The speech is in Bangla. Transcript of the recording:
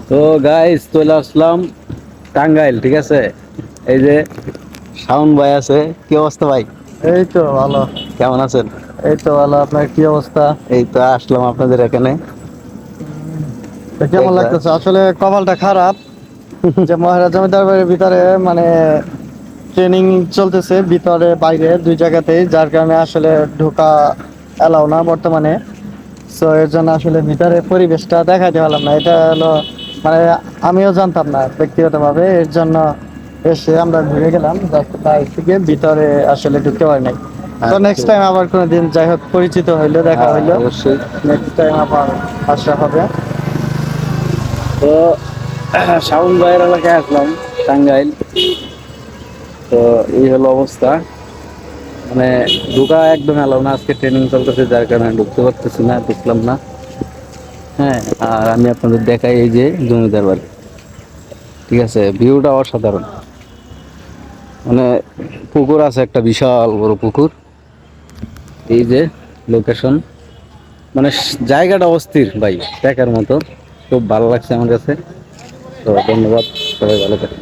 তো গাইস চলে আসলাম টাঙ্গাইল, ঠিক আছে। এই যে শাওন ভাই আছে। কি অবস্থা ভাই? এই তো ভালো। কেমন আছেন? এই তো ভালো, আপনার কি অবস্থা? এই তো আসলাম আপনাদের এখানে। তো কেমন দেখলাম লাগতেছে? আসলে কপালটা খারাপ যে মহারাজ জমিদার বাড়ির ভিতরে মানে ট্রেনিং চলতেছে, ভিতরে বাইরে দুই জায়গাতেই, যার কারণে আসলে ঢোকা এলাও না বর্তমানে। সো এর জন্য আসলে ভিতরে পরিবেশটা দেখাতে পারলাম না। এটা হলো মানে আমিও জানতাম না ব্যক্তিগতভাবে, এর জন্য এসে আমরা ঘুরে গেলাম জাস্ট বাইরে থেকে, ভিতরে আসলে ঢুকতে পারি নাই। তো নেক্সট আচ্ছা। টাইম আবার কোনোদিন যাই হোক, পরিচিত হইলো, দেখা হ্যাঁ, হইলো, অবশ্যই। নেক্সট টাইম আবার আসা হবে। তো শাওন ভাইয়ের এলাকায় আসলাম, টাঙ্গাইল। তো এই হলো অবস্থা, মানে ঢোকা একদম এলাও না। আজকে ট্রেনিং চলতেছে, যার কারণে ঢুকতে পারতেছি না, ঢুকলাম না। হ্যাঁ, আর আমি আপনাদের দেখাই এই যে জমিদার বাড়ি, ঠিক আছে। ভিউটা অসাধারণ, মানে পুকুর আছে, একটা বিশাল বড় পুকুর। এই যে লোকেশন, মানে জায়গাটা অস্থির ভাই, দেখার মতো। খুব ভালো লাগছে আমার কাছে। তো ধন্যবাদ, সবাই ভালো থাকেন।